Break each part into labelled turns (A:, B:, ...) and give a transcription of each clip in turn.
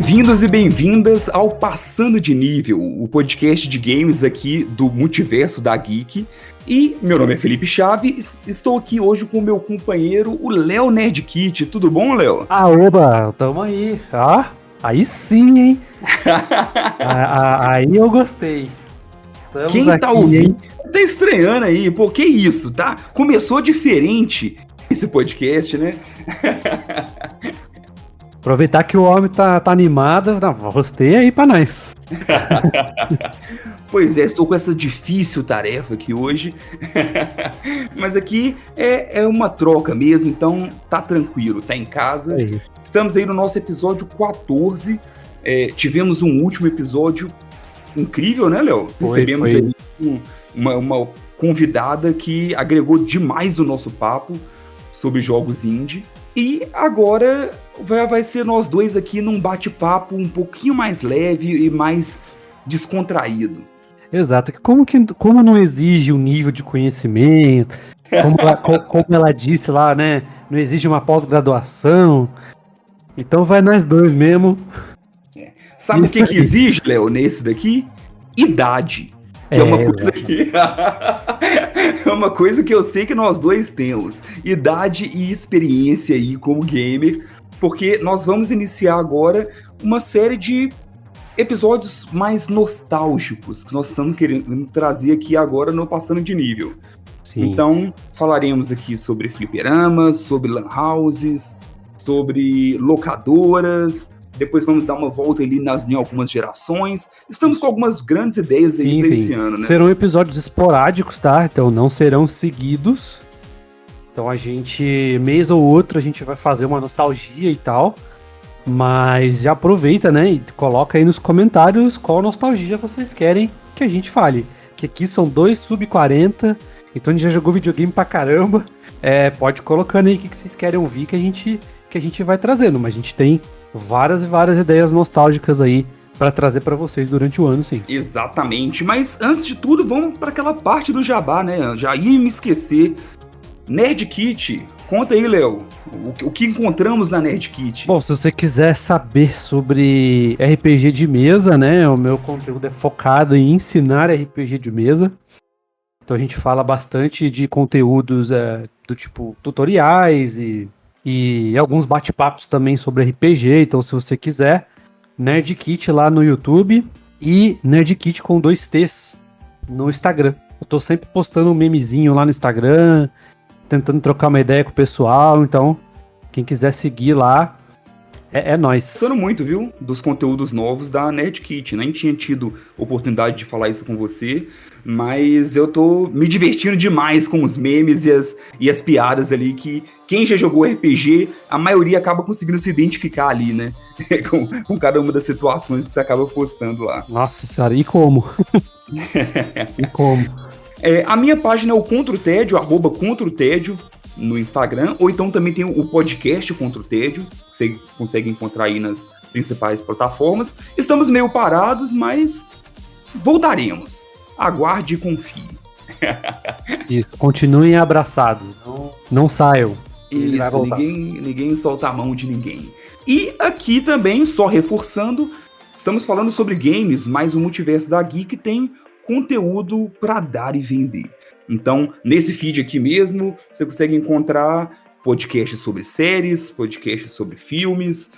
A: Bem-vindos e bem-vindas ao Passando de Nível, o podcast de games aqui do Multiverso da Geek. E meu nome é Felipe Chaves, estou aqui hoje com o meu companheiro, o Léo Nerdkit. Tudo bom, Léo?
B: Oba, tamo aí. Aí sim, hein? Aí eu gostei. Estamos
A: Quem
B: aqui,
A: tá ouvindo, tá estranhando aí. Pô, que isso, tá? Começou diferente esse podcast, né?
B: Aproveitar que o homem tá animado, gostei aí pra nós.
A: Pois é, estou com essa difícil tarefa aqui hoje, mas aqui é uma troca mesmo, então tá tranquilo, tá em casa.
B: Aí.
A: Estamos aí no nosso episódio 14, tivemos um último episódio incrível, né, Léo? Recebemos aí uma convidada que agregou demais no nosso papo sobre jogos indie. E agora vai ser nós dois aqui num bate-papo um pouquinho mais leve e mais descontraído.
B: Exato. Como não exige um nível de conhecimento, como ela disse lá, né? Não exige uma pós-graduação. Então vai nós dois mesmo.
A: Sabe o que exige, Léo, nesse daqui? Idade. Que é uma coisa que... é uma coisa que eu sei que nós dois temos. Idade e experiência aí como gamer. Porque nós vamos iniciar agora uma série de episódios mais nostálgicos que nós estamos querendo trazer aqui agora no Passando de Nível.
B: Sim.
A: Então, falaremos aqui sobre fliperamas, sobre lan houses, sobre locadoras. Depois vamos dar uma volta ali em algumas gerações. Estamos com algumas grandes ideias aí para esse ano, né?
B: Serão episódios esporádicos, tá? Então não serão seguidos. Então a gente, mês ou outro, a gente vai fazer uma nostalgia e tal. Mas já aproveita, né? E coloca aí nos comentários qual nostalgia vocês querem que a gente fale. Que aqui são 2 sub-40, então a gente já jogou videogame pra caramba. Pode ir colocando aí o que vocês querem ouvir que a gente vai trazendo. Mas a gente tem várias e várias ideias nostálgicas aí pra trazer pra vocês durante o ano, sim.
A: Exatamente. Mas antes de tudo, vamos pra aquela parte do jabá, né? Já ia me esquecer. Nerdkit, conta aí, Léo, o que encontramos na Nerdkit?
B: Bom, se você quiser saber sobre RPG de mesa, né, o meu conteúdo é focado em ensinar RPG de mesa. Então a gente fala bastante de conteúdos do tipo tutoriais e alguns bate-papos também sobre RPG. Então se você quiser, Nerdkit lá no YouTube e Nerdkit com 2 T's no Instagram. Eu tô sempre postando um memezinho lá no Instagram, tentando trocar uma ideia com o pessoal, então quem quiser seguir lá, é nóis.
A: Gostando muito, viu, dos conteúdos novos da Nerdkit. Nem tinha tido oportunidade de falar isso com você, mas eu tô me divertindo demais com os memes e as piadas ali, que quem já jogou RPG, a maioria acaba conseguindo se identificar ali, né, com cada uma das situações que você acaba postando lá.
B: Nossa senhora, e como? E como?
A: A minha página é o Contra o Tédio, @ContraOTédio no Instagram, ou então também tem o podcast Contra o Tédio, você consegue encontrar aí nas principais plataformas. Estamos meio parados, mas voltaremos. Aguarde e confie.
B: Isso, continuem abraçados, não saiam.
A: Isso, ninguém solta a mão de ninguém. E aqui também, só reforçando, estamos falando sobre games, mas o Multiverso da Geek tem conteúdo para dar e vender. Então, nesse feed aqui mesmo, você consegue encontrar podcasts sobre séries, podcasts sobre filmes,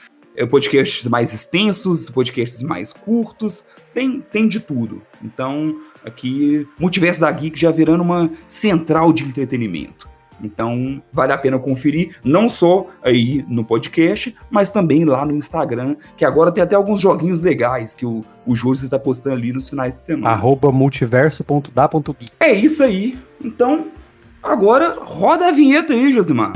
A: podcasts mais extensos, podcasts mais curtos, tem de tudo. Então, aqui, Multiverso da Geek já virando uma central de entretenimento. Então, vale a pena conferir, não só aí no podcast, mas também lá no Instagram, que agora tem até alguns joguinhos legais que o Júlio está postando ali nos finais de semana.
B: @multiverso.da.geek.
A: É isso aí. Então, agora roda a vinheta aí, Josimar.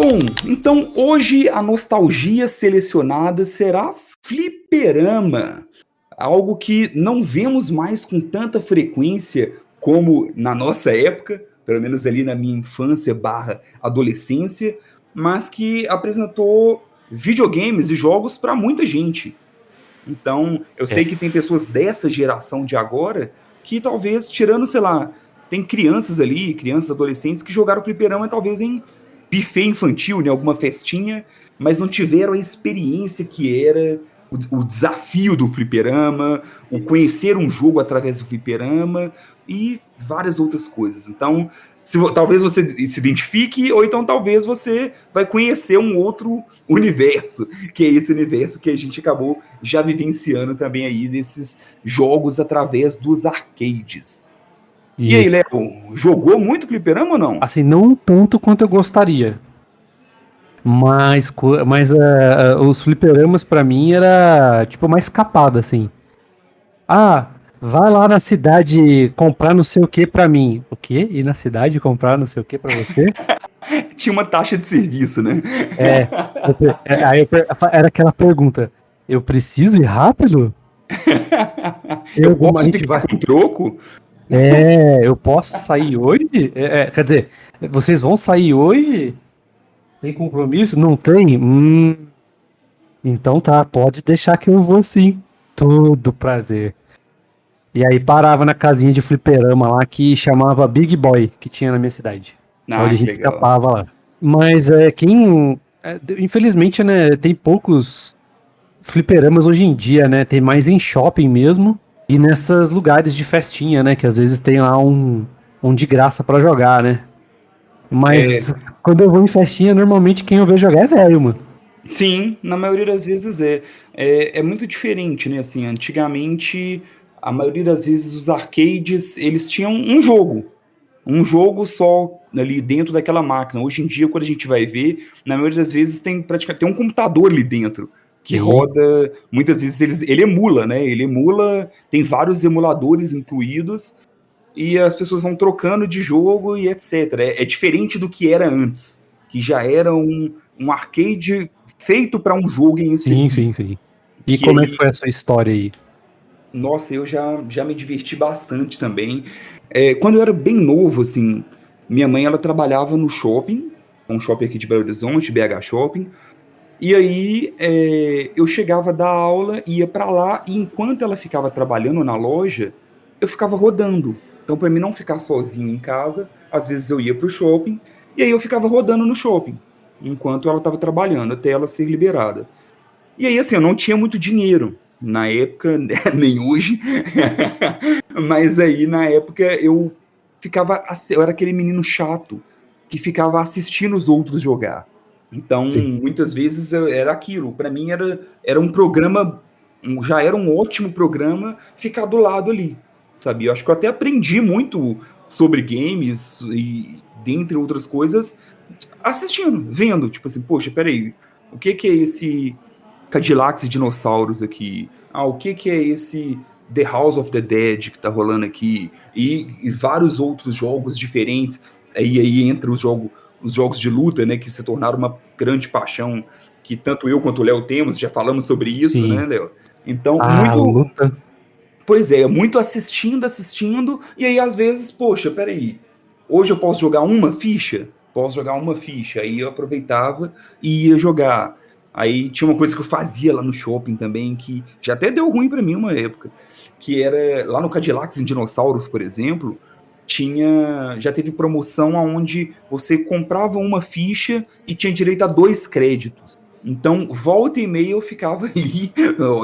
A: Bom, então hoje a nostalgia selecionada será fliperama. Algo que não vemos mais com tanta frequência como na nossa época, pelo menos ali na minha infância barra adolescência, mas que apresentou videogames e jogos para muita gente. Então, eu sei que tem pessoas dessa geração de agora que talvez, tirando, sei lá, tem crianças ali, crianças, adolescentes, que jogaram fliperama talvez em buffet infantil, em alguma festinha, mas não tiveram a experiência que era o desafio do fliperama, o conhecer um jogo através do fliperama e várias outras coisas. Então, talvez você se identifique, ou então talvez você vai conhecer um outro universo, que é esse universo que a gente acabou já vivenciando também aí, desses jogos através dos arcades. E aí, Léo, jogou muito fliperama ou não?
B: Assim, não tanto quanto eu gostaria. Mas os fliperamas pra mim era tipo uma escapada, assim. Ah, vai lá na cidade comprar não sei o que pra mim. O quê? Ir na cidade comprar não sei o que pra você?
A: Tinha uma taxa de serviço, né?
B: Era aquela pergunta. Eu preciso ir rápido?
A: Eu posso ficar com troco?
B: Eu posso sair hoje? Quer dizer, vocês vão sair hoje? Tem compromisso? Não tem? Então tá, pode deixar que eu vou sim. Todo prazer. E aí parava na casinha de fliperama lá que chamava Big Boy, que tinha na minha cidade. Onde a gente escapava lá. Mas infelizmente, né, tem poucos fliperamas hoje em dia, né? Tem mais em shopping mesmo. E nesses lugares de festinha, né? Que às vezes tem lá um de graça pra jogar, né? Mas quando eu vou em festinha, normalmente quem eu vejo jogar é velho, mano.
A: Sim, na maioria das vezes é muito diferente, né? Assim, antigamente, a maioria das vezes os arcades, eles tinham um jogo só ali dentro daquela máquina. Hoje em dia, quando a gente vai ver, na maioria das vezes tem um computador ali dentro que roda, muitas vezes ele emula, né? Ele emula, tem vários emuladores incluídos e as pessoas vão trocando de jogo e etc. É diferente do que era antes, que já era um arcade feito para um jogo em específico.
B: Sim. E como é que foi a sua história aí?
A: Nossa, eu já me diverti bastante também. Quando eu era bem novo, assim, minha mãe, ela trabalhava no shopping, um shopping aqui de Belo Horizonte, BH Shopping, e aí eu chegava da aula, ia pra lá, e enquanto ela ficava trabalhando na loja, eu ficava rodando. Então, pra mim não ficar sozinho em casa, às vezes eu ia pro shopping, e aí eu ficava rodando no shopping, enquanto ela estava trabalhando, até ela ser liberada. E aí, assim, eu não tinha muito dinheiro na época, nem hoje, mas aí na época eu era aquele menino chato que ficava assistindo os outros jogar. Então, muitas vezes era aquilo, pra mim era um programa, já era um ótimo programa ficar do lado ali, sabe? Eu acho que eu até aprendi muito sobre games e dentre outras coisas assistindo, vendo, tipo assim, poxa, peraí, o que é esse Cadillacs e dinossauros aqui? O que é esse The House of the Dead que tá rolando aqui? E vários outros jogos diferentes. Aí entra os jogos de luta, né, que se tornaram uma grande paixão, que tanto eu quanto o Léo temos, já falamos sobre isso, né, Léo? Então,
B: luta.
A: Pois é, muito assistindo, e aí às vezes, poxa, peraí, hoje eu posso jogar uma ficha? Posso jogar uma ficha. Aí eu aproveitava e ia jogar. Aí tinha uma coisa que eu fazia lá no shopping também, que já até deu ruim pra mim uma época, que era lá no Cadillacs em Dinossauros, por exemplo, já teve promoção onde você comprava uma ficha e tinha direito a 2 créditos. Então, volta e meia eu ficava ali,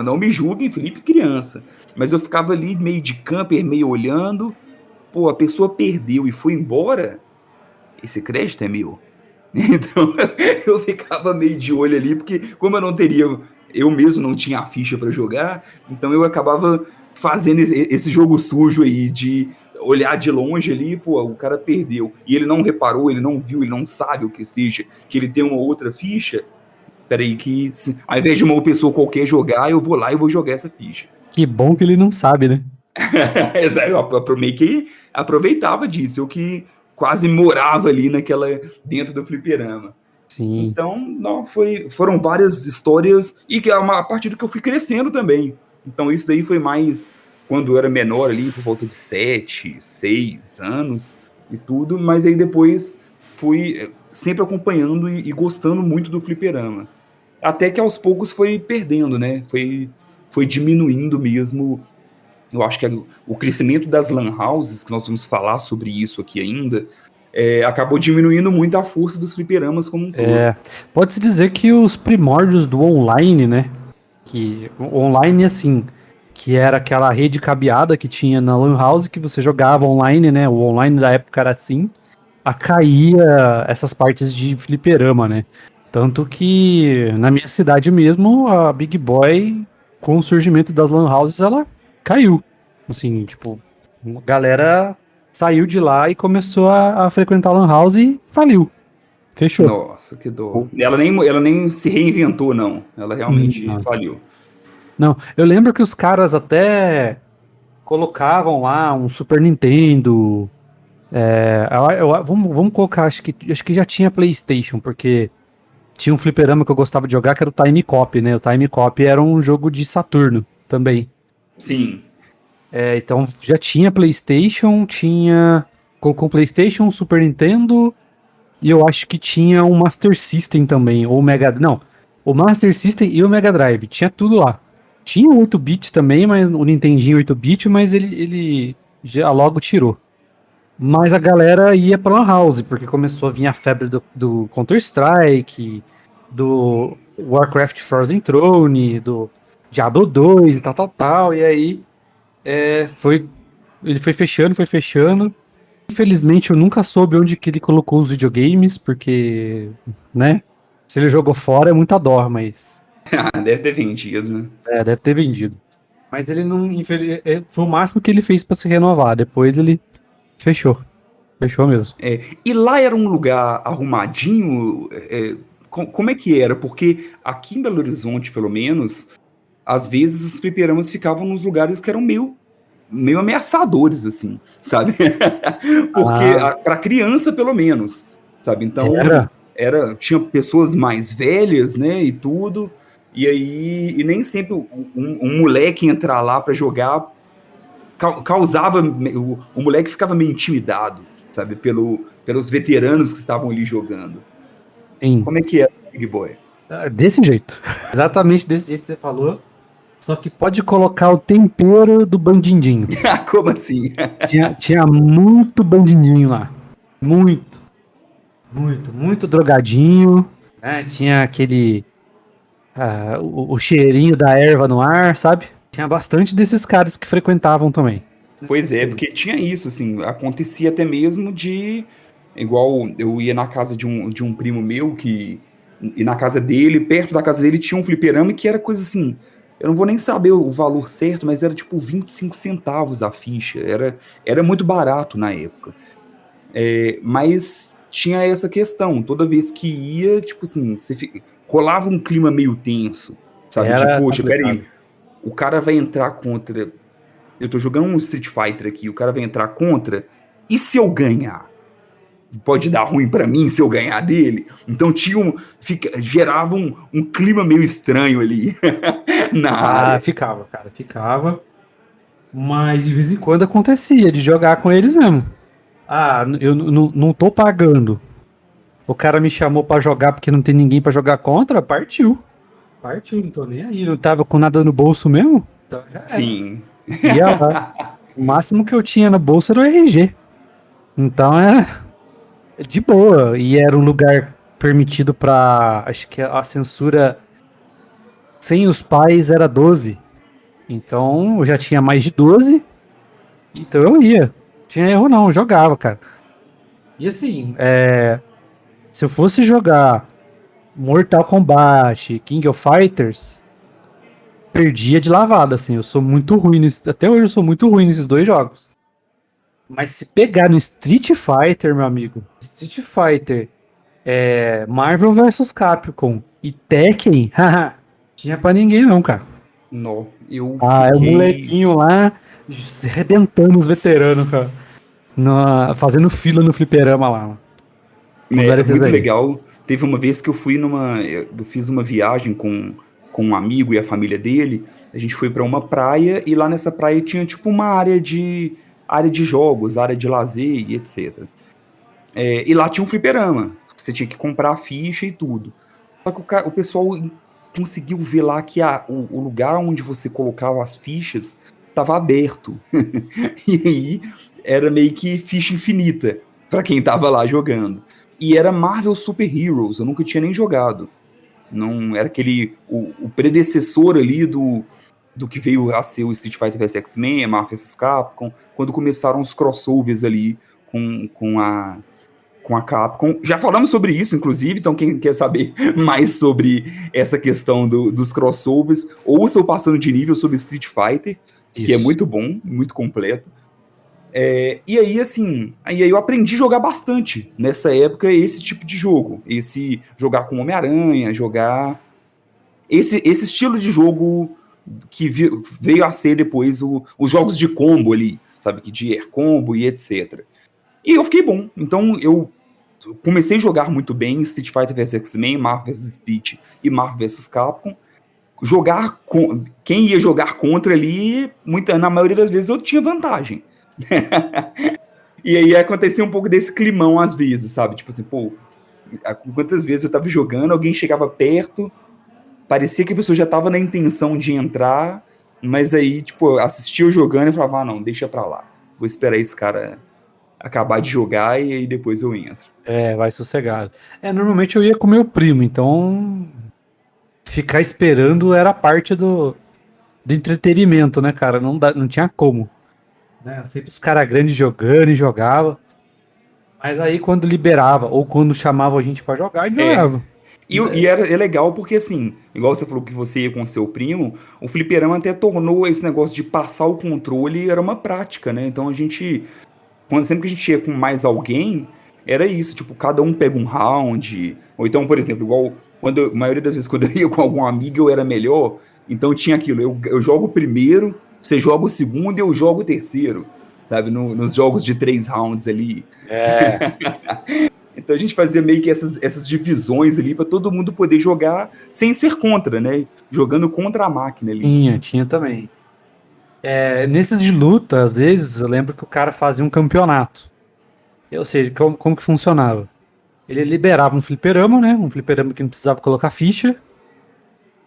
A: não me julguem, Felipe criança, mas eu ficava ali meio de camper, meio olhando, pô, a pessoa perdeu e foi embora, esse crédito é meu. Então, eu ficava meio de olho ali, porque como eu mesmo não tinha a ficha para jogar, então eu acabava fazendo esse jogo sujo aí, de olhar de longe ali, pô, o cara perdeu, e ele não reparou, ele não viu, ele não sabe o que seja, que ele tem uma outra ficha, peraí que, ao invés de uma pessoa qualquer jogar, eu vou lá e vou jogar essa ficha.
B: Que bom que ele não sabe, né?
A: Eu meio que aproveitava disso, eu que quase morava ali dentro do fliperama.
B: Sim.
A: Então, não, foram várias histórias e que a partir do que eu fui crescendo também. Então, isso daí foi mais quando eu era menor ali, por volta de 7, 6 anos e tudo, mas aí depois fui sempre acompanhando e gostando muito do fliperama. Até que aos poucos foi perdendo, né? Foi diminuindo mesmo. Eu acho que o crescimento das lan houses, que nós vamos falar sobre isso aqui ainda, acabou diminuindo muito a força dos fliperamas como um todo.
B: Pode-se dizer que os primórdios do online, né? Que o online, assim, que era aquela rede cabeada que tinha na lan house, que você jogava online, né? O online da época era assim, caía essas partes de fliperama, né? Tanto que na minha cidade mesmo, a Big Boy, com o surgimento das lan houses, ela caiu. Assim, tipo, a galera saiu de lá e começou a frequentar a lan house e faliu. Fechou.
A: Nossa, que dor. Ela nem se reinventou, não. Ela realmente
B: Não.
A: falhou.
B: Não, eu lembro que os caras até colocavam lá um Super Nintendo. Vamos colocar, acho que já tinha PlayStation, porque tinha um fliperama que eu gostava de jogar que era o Time Cop, né? O Time Cop era um jogo de Saturno também.
A: Sim.
B: Então já tinha PlayStation, tinha com PlayStation, Super Nintendo e eu acho que tinha um Master System também, ou Mega, não, o Master System e o Mega Drive, tinha tudo lá. Tinha o 8-bit também, mas o Nintendinho 8-bit, mas ele já logo tirou. Mas a galera ia pra Lan House, porque começou a vir a febre do Counter-Strike, do Warcraft Frozen Throne, do Diablo 2 e tal, e aí ele foi fechando, foi fechando. Infelizmente eu nunca soube onde que ele colocou os videogames, porque, né, se ele jogou fora é muita dó, mas
A: Deve ter vendido, né?
B: deve ter vendido. Mas ele não, foi o máximo que ele fez pra se renovar, depois ele fechou. Fechou mesmo.
A: E lá era um lugar arrumadinho? Como é que era? Porque aqui em Belo Horizonte, pelo menos, às vezes os fliperamas ficavam nos lugares que eram meio ameaçadores, assim, sabe? Porque, pra criança, pelo menos, sabe? Então, tinha pessoas mais velhas, né, e tudo, e nem sempre um moleque entrar lá pra jogar causava... O moleque ficava meio intimidado, sabe? Pelos veteranos que estavam ali jogando.
B: Sim.
A: Como é que era o Big Boy?
B: Desse jeito. Exatamente desse jeito que você falou. Só que pode colocar o tempero do bandindinho.
A: Como assim?
B: Tinha muito bandindinho lá. Muito. Muito, muito drogadinho. Né? Tinha aquele... o cheirinho da erva no ar, sabe? Tinha bastante desses caras que frequentavam também.
A: Pois é, porque tinha isso, assim, acontecia até mesmo igual eu ia na casa de um primo meu e na casa dele, perto da casa dele, tinha um fliperama que era coisa assim, eu não vou nem saber o valor certo, mas era tipo 25 centavos a ficha, era muito barato na época. Mas tinha essa questão, toda vez que ia, tipo assim, rolava um clima meio tenso, sabe?
B: Era
A: Tipo, poxa,
B: complicado.
A: peraí, o cara vai entrar contra... Eu tô jogando um Street Fighter aqui, o cara vai entrar contra, e se eu ganhar? Pode dar ruim pra mim se eu ganhar dele? Então gerava um clima meio estranho ali na área.
B: Ficava, cara, ficava. Mas de vez em quando acontecia de jogar com eles mesmo. Eu não tô pagando. O cara me chamou pra jogar porque não tem ninguém pra jogar contra, partiu. Partiu, não tô nem aí. Não tava com nada no bolso mesmo? Então já era.
A: Sim.
B: Ia lá. O máximo que eu tinha no bolso era o RG. Então era de boa. E era um lugar permitido pra... Acho que a censura sem os pais era 12. Então eu já tinha mais de 12. Então eu ia. Não tinha erro não, eu jogava, cara. E assim, se eu fosse jogar Mortal Kombat, King of Fighters, perdia de lavada, assim. Eu sou muito ruim até hoje eu sou muito ruim nesses dois jogos. Mas se pegar no Street Fighter, meu amigo, Street Fighter, Marvel vs Capcom e Tekken, tinha pra ninguém não, cara.
A: Não, eu
B: É o
A: fiquei...
B: molequinho lá, arrebentando os veteranos, cara. Fazendo fila no fliperama lá.
A: É muito legal Teve uma vez que eu fiz uma viagem com um amigo e a família dele. A gente foi pra uma praia e lá nessa praia tinha tipo uma área de jogos, área de lazer e etc. E lá tinha um fliperama. Você tinha que comprar a ficha e tudo. Só que o pessoal conseguiu ver lá que o lugar onde você colocava as fichas estava aberto. E aí era meio que ficha infinita pra quem tava lá jogando. E era Marvel Super Heroes, eu nunca tinha nem jogado. Não era o predecessor ali do que veio a ser o Street Fighter vs X-Men, a Marvel vs Capcom, quando começaram os crossovers ali com a Capcom. Já falamos sobre isso, inclusive, então quem quer saber mais sobre essa questão dos crossovers, ouça o Passando de Nível sobre Street Fighter, que é muito bom, muito completo. E aí, assim, eu aprendi a jogar bastante nessa época esse tipo de jogo. Jogar com Homem-Aranha, jogar esse estilo de jogo que veio a ser depois os jogos de combo ali, sabe? De air combo e etc. E eu fiquei bom. Então eu comecei a jogar muito bem Street Fighter vs X-Men, Marvel vs Street e Marvel vs Capcom. Quem ia jogar contra ali, na maioria das vezes eu tinha vantagem. E aí acontecia um pouco desse climão às vezes, sabe? Tipo assim, pô, quantas vezes eu tava jogando, alguém chegava perto, parecia que a pessoa já tava na intenção de entrar, mas aí, tipo, assistia eu jogando e falava, não, deixa pra lá. Vou esperar esse cara acabar de jogar e aí depois eu entro.
B: Vai sossegado. Normalmente eu ia com meu primo, então ficar esperando era parte do entretenimento, né, cara? Não tinha como. Né? Sempre os caras grandes jogando e jogava. Mas aí quando liberava, ou quando chamava a gente pra jogar, a gente jogava.
A: E é legal porque, assim, igual você falou que você ia com seu primo, o fliperama até tornou esse negócio de passar o controle, era uma prática, né? Então a gente, sempre que a gente ia com mais alguém, era isso, tipo, cada um pega um round, ou então, por exemplo, igual, a maioria das vezes quando eu ia com algum amigo eu era melhor, então tinha aquilo, eu jogo o primeiro, você joga o segundo e eu jogo o terceiro, sabe, nos jogos de 3 rounds ali. Então a gente fazia meio que essas divisões ali pra todo mundo poder jogar sem ser contra, né? Jogando contra a máquina ali.
B: Tinha também. Nesses de luta, às vezes, eu lembro que o cara fazia um campeonato. Ou seja, como que funcionava? Ele liberava um fliperama, né? Um fliperama que não precisava colocar ficha.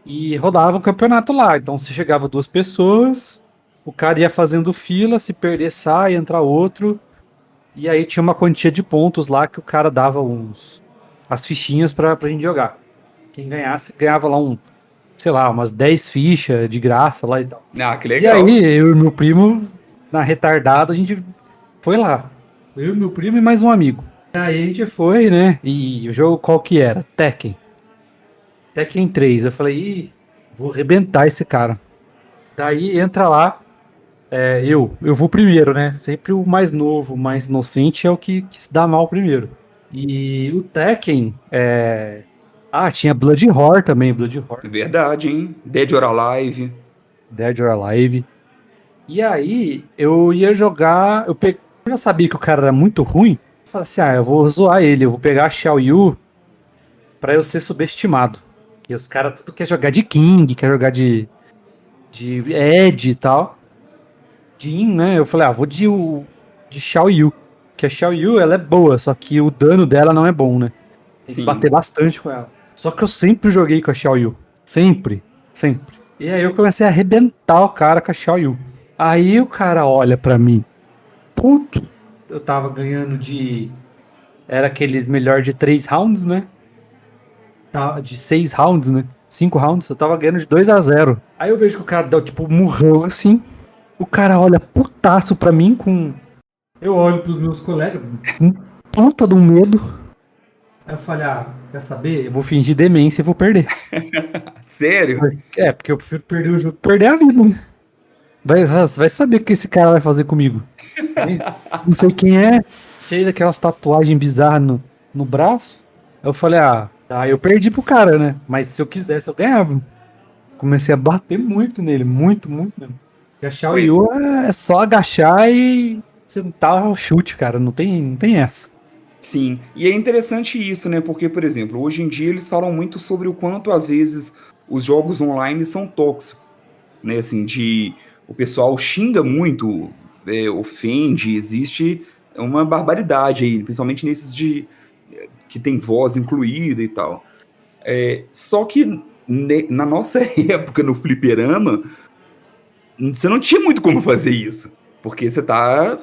B: E rodava o campeonato lá. Então se chegava 2 pessoas, o cara ia fazendo fila, se perder sai, entra outro. E aí tinha uma quantia de pontos lá que o cara dava as fichinhas pra gente jogar. Quem ganhasse, ganhava lá umas 10 fichas de graça lá e tal.
A: Ah, que legal.
B: E aí, eu e meu primo, na retardada, a gente foi lá. Eu, meu primo e mais um amigo. E aí a gente foi, né? E o jogo qual que era? Tekken 3. Eu falei, vou arrebentar esse cara. Daí entra lá. Eu vou primeiro, né? Sempre o mais novo, o mais inocente é o que se dá mal primeiro. E o Tekken tinha Blood Horror também, Blood Horror.
A: Verdade, hein? Dead or Alive.
B: E aí, eu ia jogar. Eu já sabia que o cara era muito ruim. Eu falei assim: eu vou zoar ele, eu vou pegar a Xiao Yu pra eu ser subestimado. E os caras tudo quer jogar de King, quer jogar de Ed e tal. Jin, né? Eu falei, vou de Xiao Yu. Que a Xiao Yu, ela é boa, só que o dano dela não é bom, né? Tem que bater bastante com ela. Só que eu sempre joguei com a Xiao Yu. Sempre. E aí eu comecei a arrebentar o cara com a Xiao Yu. Aí o cara olha pra mim. Puto. Eu tava ganhando era aqueles melhor de 3 rounds, né? De 6 rounds, né? 5 rounds. Eu tava ganhando de 2-0. Aí eu vejo que o cara dá tipo um murrão assim. O cara olha putaço pra mim com... Eu olho pros meus colegas com puta de um medo. Aí eu falei, quer saber? Eu vou fingir demência e vou perder.
A: Sério?
B: Porque eu prefiro perder o jogo que perder a vida, né? Vai saber o que esse cara vai fazer comigo. Não sei quem é. Cheio daquelas tatuagens bizarras no braço. Aí eu falei, eu perdi pro cara, né? Mas se eu quisesse, eu ganhava. Comecei a bater muito nele, muito mesmo. E a Xiao Yu é só agachar e sentar o chute, cara. Não tem essa.
A: Sim, e é interessante isso, né? Porque, por exemplo, hoje em dia eles falam muito sobre o quanto, às vezes, os jogos online são tóxicos, né? Assim, o pessoal xinga muito, ofende, existe uma barbaridade aí, principalmente nesses que tem voz incluída e tal. Só que na nossa época, no fliperama, você não tinha muito como fazer isso, porque você tá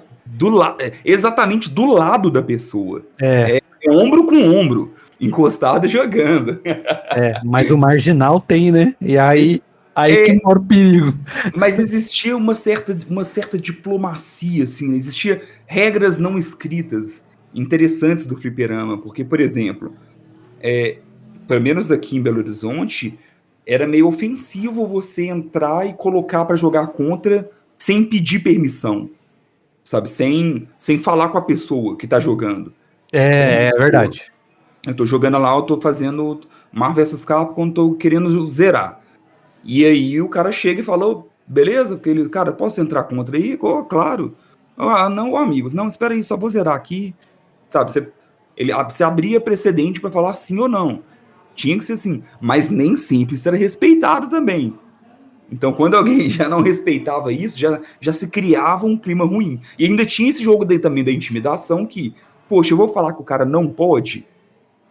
A: exatamente do lado da pessoa.
B: É,
A: Ombro com ombro, encostado jogando.
B: mas o marginal tem, né? E aí que
A: É,
B: mora o perigo.
A: mas existia uma certa diplomacia, assim, existia regras não escritas interessantes do fliperama, porque, por exemplo, pelo menos aqui em Belo Horizonte, era meio ofensivo você entrar e colocar para jogar contra sem pedir permissão, sabe? Sem falar com a pessoa que tá jogando. Então,
B: É,
A: vamos
B: é
A: supor,
B: verdade.
A: eu tô jogando lá, eu tô fazendo Marvel vs Capcom, tô querendo zerar. E aí o cara chega e fala, "Ô, beleza, cara, posso entrar contra aí? Oh, claro. Ah, não, amigos, não, espera aí, só vou zerar aqui. Sabe, você abria precedente para falar sim ou não. Tinha que ser assim, mas nem sempre isso era respeitado também. Então, quando alguém já não respeitava isso, já se criava um clima ruim. E ainda tinha esse jogo também da intimidação que, poxa, eu vou falar que o cara não pode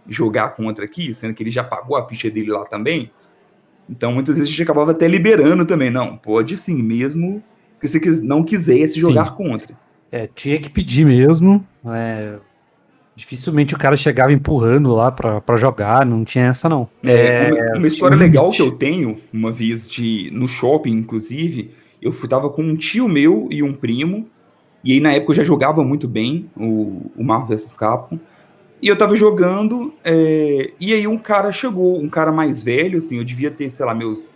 A: jogar contra aqui, sendo que ele já pagou a ficha dele lá também. Então, muitas vezes a gente acabava até liberando também. Não, pode sim, mesmo que você não quisesse
B: Sim.
A: jogar contra.
B: Tinha que pedir mesmo. Dificilmente o cara chegava empurrando lá pra jogar, não tinha essa não.
A: Uma
B: Tinha
A: história
B: um
A: legal que eu
B: limite.
A: tenho, uma vez no shopping, inclusive, tava com um tio meu e um primo, e aí na época eu já jogava muito bem o Marvel vs Capcom, e eu tava jogando, e aí um cara chegou, um cara mais velho, assim, eu devia ter, sei lá, meus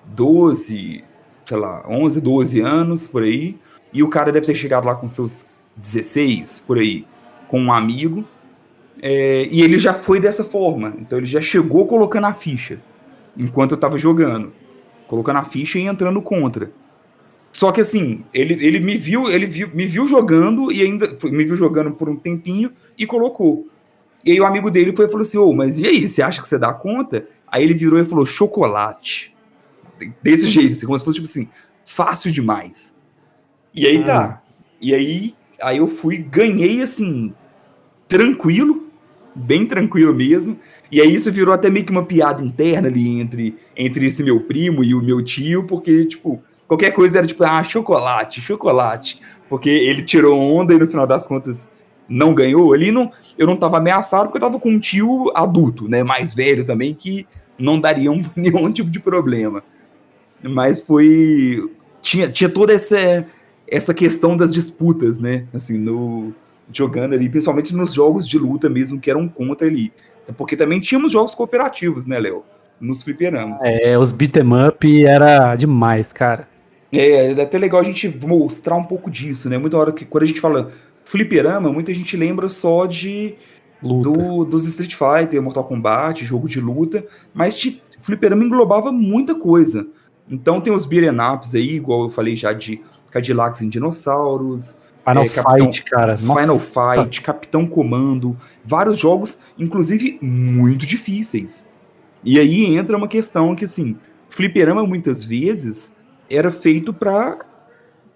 A: 12, sei lá, 11, 12 anos, por aí, e o cara deve ter chegado lá com seus 16, por aí, com um amigo, e ele já foi dessa forma, então ele já chegou colocando a ficha, enquanto eu tava jogando, colocando a ficha e entrando contra. Só que assim, ele me viu jogando e ainda me viu jogando por um tempinho e colocou. E aí o amigo dele foi e falou assim: "Ô, mas e aí, você acha que você dá conta?" Aí ele virou e falou: "Chocolate." Desse jeito, assim, como se fosse tipo assim, fácil demais. E aí
B: Hum.
A: tá. E aí eu fui, ganhei assim, tranquilo, bem tranquilo mesmo. E aí isso virou até meio que uma piada interna ali entre esse meu primo e o meu tio, porque, tipo, qualquer coisa era tipo, chocolate, chocolate. Porque ele tirou onda e no final das contas não ganhou. Eu não tava ameaçado porque eu tava com um tio adulto, né, mais velho também, que não daria nenhum tipo de problema. Mas tinha toda essa questão das disputas, né? Assim, jogando ali, principalmente nos jogos de luta mesmo, que eram contra ali. Porque também tínhamos jogos cooperativos, né, Léo? Nos fliperamas.
B: Os beat 'em up era demais, cara.
A: É até legal a gente mostrar um pouco disso, né? Muita hora que quando a gente fala fliperama, muita gente lembra só
B: Luta.
A: dos Street Fighter, Mortal Kombat, jogo de luta, mas fliperama englobava muita coisa. Então tem os beat'em ups aí, igual eu falei já de Cadillacs e Dinossauros,
B: Final
A: Capitão
B: Fight, cara.
A: Final
B: Nossa.
A: Fight, Capitão Comando, vários jogos, inclusive muito difíceis. E aí entra uma questão que, assim, fliperama muitas vezes era feito para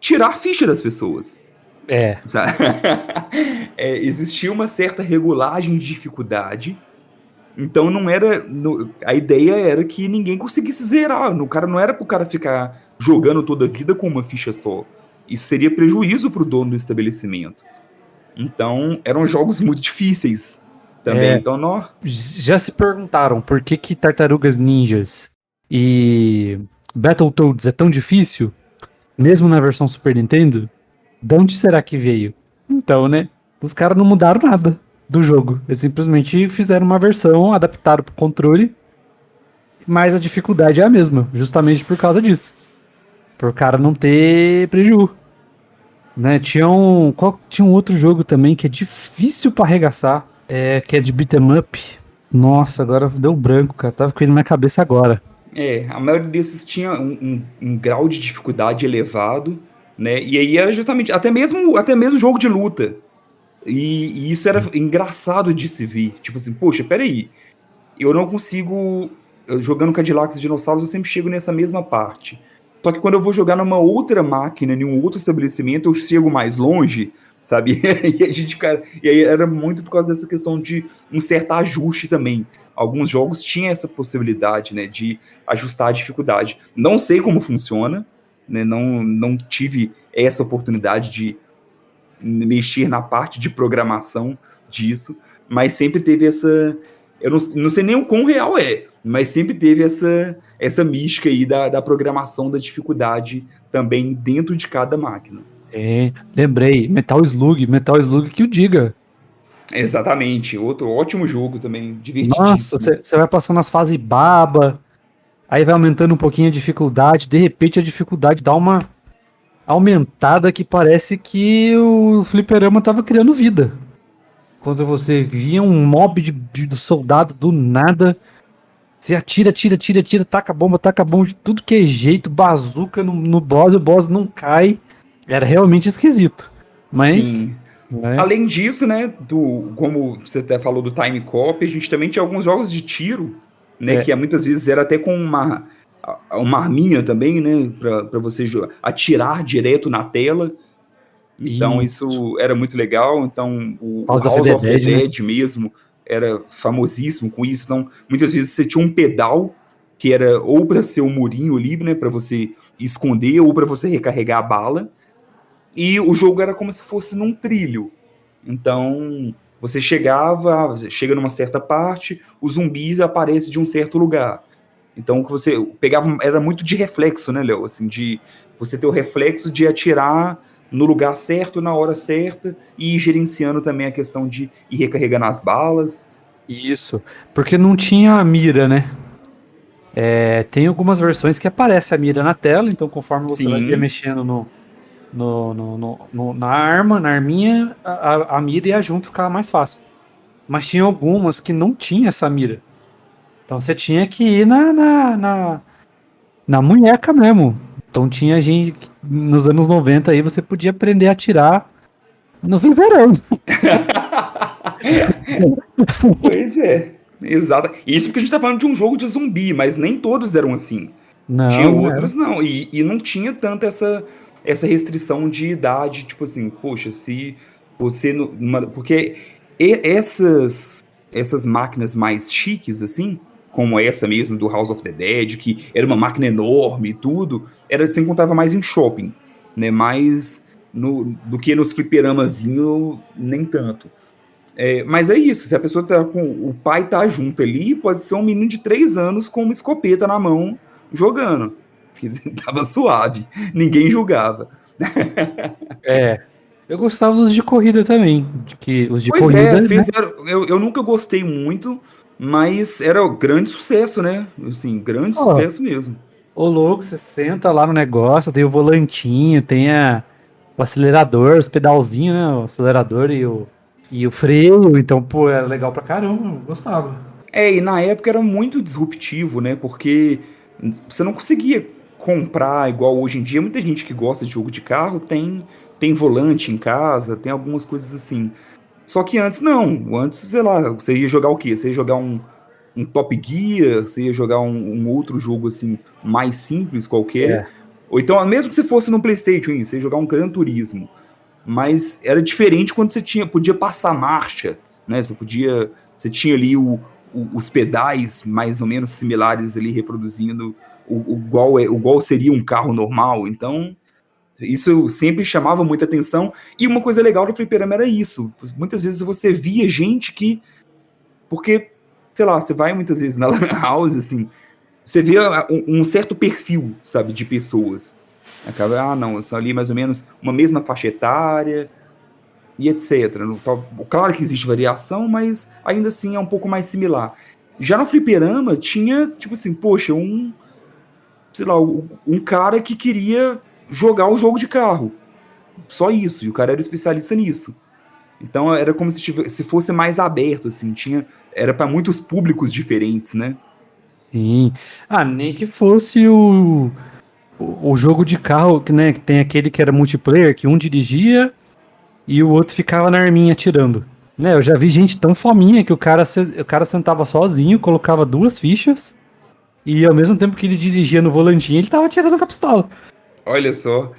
A: tirar ficha das pessoas.
B: É.
A: Sabe? Existia uma certa regulagem de dificuldade. Então não era. A ideia era que ninguém conseguisse zerar. O cara não era pro cara ficar jogando toda a vida com uma ficha só. Isso seria prejuízo pro dono do estabelecimento. Então, eram jogos muito difíceis também.
B: É,
A: Então, não.
B: já se perguntaram por que Tartarugas Ninjas e Battletoads é tão difícil, mesmo na versão Super Nintendo? De onde será que veio? Então, né? Os caras não mudaram nada do jogo. Eles simplesmente fizeram uma versão, adaptaram pro controle, mas a dificuldade é a mesma, justamente por causa disso. Por o cara não ter prejuízo. Né? Tinha um outro jogo também que é difícil pra arregaçar, que é de beat 'em up. Nossa, agora deu branco, cara. Tava com ele na minha cabeça agora.
A: A maioria desses tinha um grau de dificuldade elevado, né? E aí era justamente. Até mesmo jogo de luta. E isso era engraçado de se ver. Tipo assim, poxa, peraí. Eu não consigo. Jogando Cadillacs e Dinossauros, eu sempre chego nessa mesma parte. Só que quando eu vou jogar numa outra máquina, em um outro estabelecimento, eu chego mais longe, sabe? E a gente, cara. E aí era muito por causa dessa questão de um certo ajuste também. Alguns jogos tinham essa possibilidade, né, de ajustar a dificuldade. Não sei como funciona, né? Não tive essa oportunidade de mexer na parte de programação disso, mas sempre teve essa. Eu não sei nem o quão real é, mas sempre teve essa mística aí da programação da dificuldade também dentro de cada máquina.
B: Lembrei, Metal Slug que o diga.
A: Exatamente, outro ótimo jogo também,
B: Nossa,
A: divertidíssimo.
B: você vai passando as fases baba, aí vai aumentando um pouquinho a dificuldade, de repente a dificuldade dá uma aumentada que parece que o fliperama tava criando vida. Quando você via um mob de soldado do nada, você atira, taca bomba de tudo que é jeito, bazuca no boss, e o boss não cai. Era realmente esquisito. Mas,
A: Sim.
B: né?
A: Além disso, né, como você até falou do Time Cop, a gente também tinha alguns jogos de tiro, né,
B: É,
A: que muitas vezes era até com uma arminha também, né, para você atirar direto na tela. Então
B: isso.
A: isso era muito legal. Então o
B: House of
A: House
B: the
A: of the
B: Dead, né?
A: Dead mesmo era famosíssimo com isso. Então muitas vezes você tinha um pedal que era ou para ser um murinho ali, né, para você esconder ou para você recarregar a bala. E o jogo era como se fosse num trilho. Então você chega numa certa parte, o zumbi aparece de um certo lugar. Então o que você pegava era muito de reflexo, né, Léo? Assim, de você ter o reflexo de atirar no lugar certo, na hora certa, e ir gerenciando também a questão de ir recarregando as balas.
B: Isso. Porque não tinha a mira, né? Tem algumas versões que aparece a mira na tela, então conforme você vai
A: Sim,
B: mexendo na arma, na arminha, a mira ia junto, ficava mais fácil. Mas tinha algumas que não tinha essa mira. Então você tinha que ir na munheca mesmo. Então tinha gente, nos anos 90 aí, você podia aprender a atirar no verão.
A: pois é. Exato. Isso porque a gente tá falando de um jogo de zumbi, mas nem todos eram assim. Tinha
B: Não, não era.
A: outros não. E não tinha tanta essa restrição de idade, tipo assim, poxa, se você. Porque essas máquinas mais chiques, assim, como essa mesmo do House of the Dead, que era uma máquina enorme e tudo, você encontrava mais em shopping, né? Mais do que nos fliperamazinho, nem tanto. Mas é isso, se a pessoa tá com. O pai tá junto ali, pode ser um menino de 3 anos com uma escopeta na mão jogando. Que tava suave, ninguém julgava.
B: É. Eu gostava dos de corrida também. Os de
A: Pois é,
B: corrida, né?
A: eu nunca gostei muito, mas era um grande sucesso, né? Assim, grande
B: Ó,
A: sucesso mesmo.
B: ô louco, você senta lá no negócio, tem o volantinho, tem o acelerador, os pedalzinhos, né? O acelerador e o freio. Então, pô, era legal pra caramba, eu gostava.
A: E na época era muito disruptivo, né? Porque você não conseguia comprar igual hoje em dia. Muita gente que gosta de jogo de carro tem volante em casa, tem algumas coisas assim. Só que antes não. Antes, sei lá, você ia jogar o quê? Você ia jogar um Top Gear, você ia jogar um outro jogo assim, mais simples qualquer.
B: É.
A: Ou então, mesmo que você fosse no PlayStation, você ia jogar um Gran Turismo. Mas era diferente quando você podia passar marcha, né? Você tinha ali os pedais mais ou menos similares ali reproduzindo igual seria um carro normal. Então, isso sempre chamava muita atenção. E uma coisa legal do fliperama era isso. Muitas vezes você via gente que. Porque, sei lá, você vai muitas vezes na Lan House, assim, você vê um certo perfil, sabe, de pessoas. Acaba, não, são ali mais ou menos uma mesma faixa etária e etc. Claro que existe variação, mas ainda assim é um pouco mais similar. Já no fliperama tinha, tipo assim, poxa, sei lá, um cara que queria jogar o jogo de carro. Só isso, e o cara era especialista nisso. Então era como se fosse mais aberto, assim, era para muitos públicos diferentes, né?
B: Sim. Ah, nem que fosse o jogo de carro, que, né, que tem aquele que era multiplayer, que um dirigia e o outro ficava na arminha atirando. Né, eu já vi gente tão fominha que o cara sentava sozinho, colocava 2 fichas, e ao mesmo tempo que ele dirigia no volantinho, ele tava atirando com a pistola.
A: Olha só.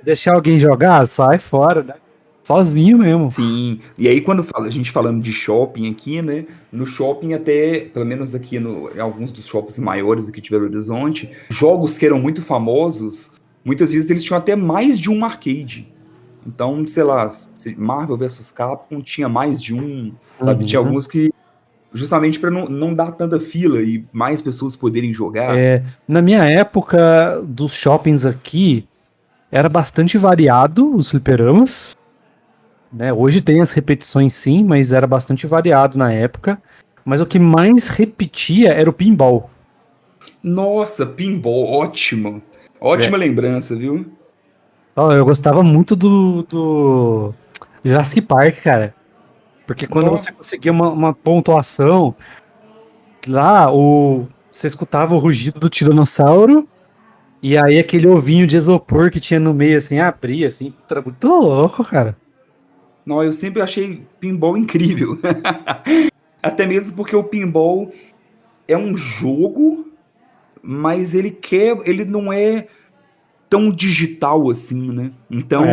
B: Deixar alguém jogar, sai fora, né? Sozinho mesmo.
A: Sim, e aí quando a gente falando de shopping aqui, né? No shopping até, pelo menos aqui em alguns dos shoppings maiores aqui de Belo Horizonte, jogos que eram muito famosos, muitas vezes eles tinham até mais de um arcade. Então, sei lá, Marvel vs Capcom tinha mais de um, sabe? Tinha alguns que, justamente para não dar tanta fila e mais pessoas poderem jogar.
B: Na minha época dos shoppings aqui, era bastante variado os fliperamas. Né? Hoje tem as repetições sim, mas era bastante variado na época. Mas o que mais repetia era o pinball.
A: Nossa, pinball, ótimo. Ótima lembrança, viu?
B: Eu gostava muito do Jurassic Park, cara. Porque quando você conseguia uma pontuação, lá você escutava o rugido do tiranossauro, e aí aquele ovinho de isopor que tinha no meio, assim, abria, assim. Era muito louco, cara.
A: Não, eu sempre achei pinball incrível. Até mesmo porque o pinball é um jogo, mas ele não é tão digital assim, né? Então,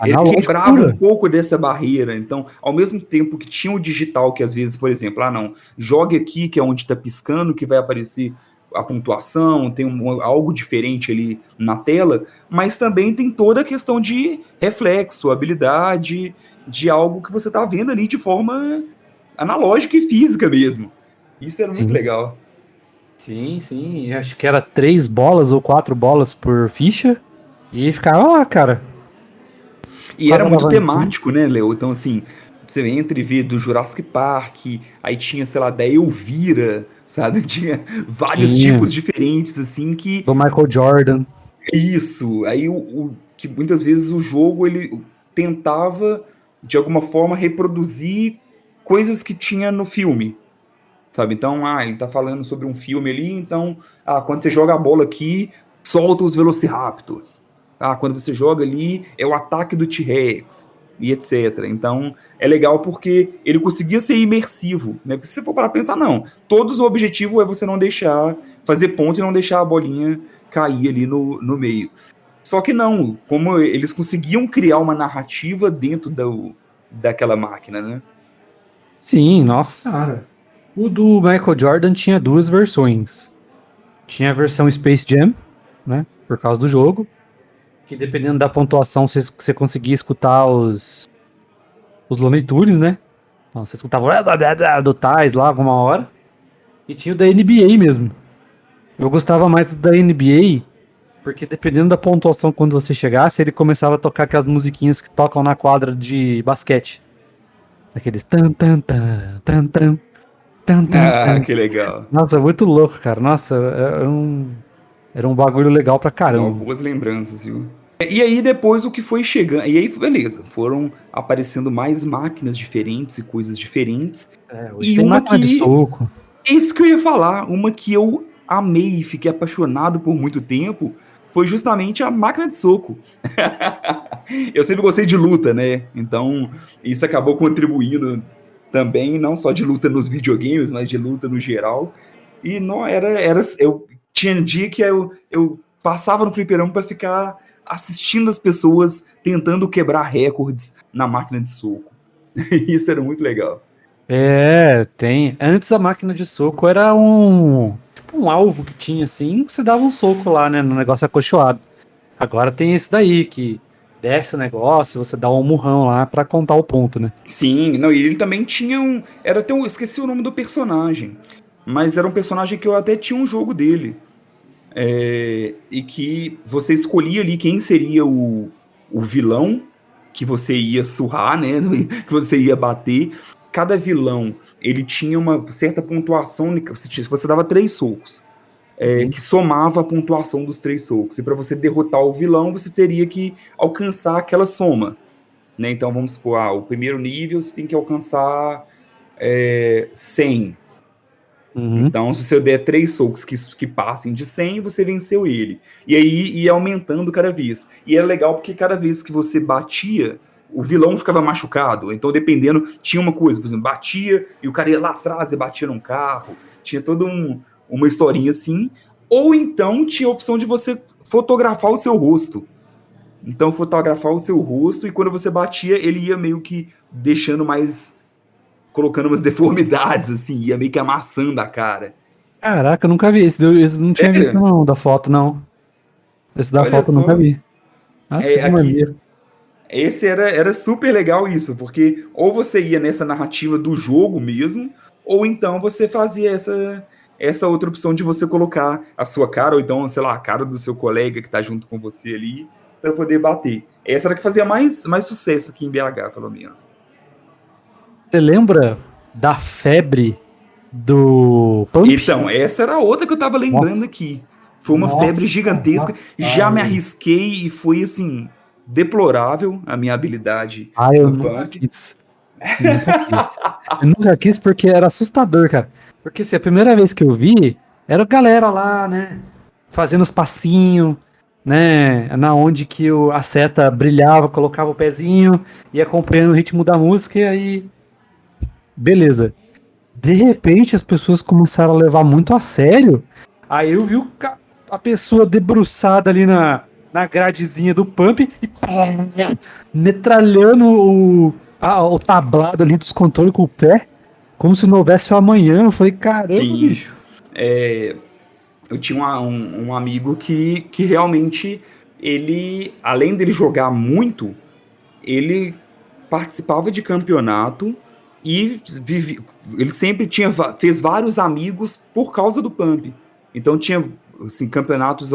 A: ele quebrava
B: pura.
A: um pouco dessa barreira. Então, ao mesmo tempo que tinha o digital, que às vezes, por exemplo, não, jogue aqui, que é onde tá piscando, que vai aparecer a pontuação, tem algo diferente ali na tela, mas também tem toda a questão de reflexo, habilidade, de algo que você tá vendo ali de forma analógica e física mesmo. Isso era muito legal.
B: Sim, sim. Acho que era 3 bolas ou 4 bolas por ficha. E ficava lá, cara.
A: E era muito temático, né, Léo? Então, assim, você entra e vê do Jurassic Park, aí tinha, sei lá, da Elvira, sabe? Tinha vários tipos diferentes, assim, que...
B: Do Michael Jordan.
A: Isso. Aí, que muitas vezes o jogo, ele tentava, de alguma forma, reproduzir coisas que tinha no filme, sabe? Então, ele tá falando sobre um filme ali, então, quando você joga a bola aqui, solta os Velociraptors. Quando você joga ali, é o ataque do T-Rex, e etc. Então, é legal porque ele conseguia ser imersivo, né? Porque se você for para pensar, não. Todos o objetivo é você não deixar, fazer ponto e não deixar a bolinha cair ali no meio. Só que não, como eles conseguiam criar uma narrativa dentro daquela máquina, né?
B: Sim, nossa senhora. O do Michael Jordan tinha 2 versões. Tinha a versão Space Jam, né? Por causa do jogo. Que dependendo da pontuação, você conseguia escutar os Looney Tunes, né? Então, você escutava do Tais lá alguma hora. E tinha o da NBA mesmo. Eu gostava mais do da NBA, porque dependendo da pontuação quando você chegasse, ele começava a tocar aquelas musiquinhas que tocam na quadra de basquete. Aqueles tan tan tan tan tan tan tan.
A: Que legal.
B: Nossa, muito louco, cara. Nossa, era um bagulho legal pra caramba.
A: Boas lembranças, viu? E aí depois o que foi chegando... E aí, beleza, foram aparecendo mais máquinas diferentes e coisas diferentes.
B: Hoje tem máquina de soco.
A: Isso que eu ia falar. Uma que eu amei e fiquei apaixonado por muito tempo foi justamente a máquina de soco. Eu sempre gostei de luta, né? Então, isso acabou contribuindo também, não só de luta nos videogames, mas de luta no geral. E não eu tinha dia que eu passava no fliperama para ficar assistindo as pessoas tentando quebrar recordes na máquina de soco. Isso era muito legal.
B: Tem. Antes a máquina de soco era um alvo que tinha assim, que você dava um soco lá, né, no negócio acolchoado. Agora tem esse daí, que desce o negócio, você dá um murrão lá pra contar o ponto, né?
A: Sim, não, e ele também tinha esqueci o nome do personagem, mas era um personagem que eu até tinha um jogo dele. E que você escolhia ali quem seria o vilão que você ia surrar, né? Que você ia bater. Cada vilão, ele tinha uma certa pontuação, você dava 3 socos, que somava a pontuação dos 3 socos. E para você derrotar o vilão, você teria que alcançar aquela soma. Né? Então vamos supor, o primeiro nível você tem que alcançar 100.
B: Uhum.
A: Então, se você der 3 socos que passem de 100, você venceu ele. E aí ia aumentando cada vez. E era legal porque cada vez que você batia, o vilão ficava machucado. Então, dependendo, tinha uma coisa, por exemplo, batia e o cara ia lá atrás e batia num carro. Tinha toda uma historinha assim. Ou então tinha a opção de você fotografar o seu rosto. Então, fotografar o seu rosto e quando você batia, ele ia meio que deixando mais, colocando umas deformidades, assim, ia meio que amassando a cara.
B: Caraca, eu nunca vi esse. Esse não tinha visto,
A: Sério?
B: não, da foto, não. Esse da
A: Olha
B: foto eu nunca
A: só.
B: vi. Nossa, que
A: Aqui,
B: maneiro.
A: esse era super legal isso, porque ou você ia nessa narrativa do jogo mesmo, ou então você fazia essa outra opção de você colocar a sua cara, ou então, sei lá, a cara do seu colega que tá junto com você ali, para poder bater. Essa era a que fazia mais sucesso aqui em BH, pelo menos.
B: Você lembra da febre do Pump?
A: Então, essa era a outra que eu tava lembrando aqui. Foi uma febre
B: Nossa,
A: gigantesca. Já me
B: rapaz.
A: arrisquei e foi assim, deplorável a minha habilidade
B: Ah, eu
A: no
B: nunca
A: pump.
B: quis. Nunca quis. Eu nunca quis porque era assustador, cara. Porque assim, a primeira vez que eu vi, era a galera lá, né? Fazendo os passinhos, né? Na onde que a seta brilhava, colocava o pezinho, ia acompanhando o ritmo da música e aí. Beleza. De repente as pessoas começaram a levar muito a sério. Aí eu vi a pessoa debruçada ali na gradezinha do pump e metralhando o tablado ali dos controles com o pé, como se não houvesse o amanhã. Eu falei, caramba,
A: Sim,
B: bicho.
A: eu tinha um amigo que realmente, ele, além dele jogar muito, ele participava de campeonato e ele sempre fez vários amigos por causa do Pump. Então tinha assim, campeonatos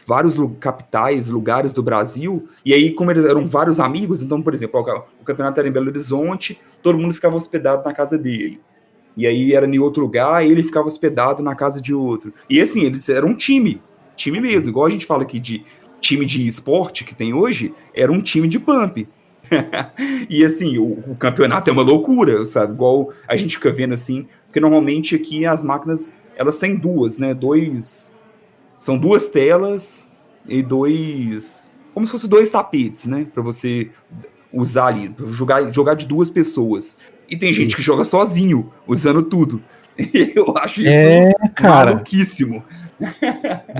A: vários capitais, lugares do Brasil, e aí como eles eram vários amigos, então, por exemplo, o campeonato era em Belo Horizonte, todo mundo ficava hospedado na casa dele. E aí era em outro lugar, e ele ficava hospedado na casa de outro. E assim, eles eram um time mesmo, igual a gente fala aqui de time de esporte que tem hoje, era um time de pump. E assim, o campeonato é uma loucura, sabe? Igual a gente fica vendo assim, porque normalmente aqui as máquinas, elas têm duas, né? São duas telas e como se fosse dois tapetes, né? Pra você usar ali, jogar de duas pessoas. E tem gente que joga sozinho, usando tudo. Eu acho isso
B: É, cara.
A: maluquíssimo.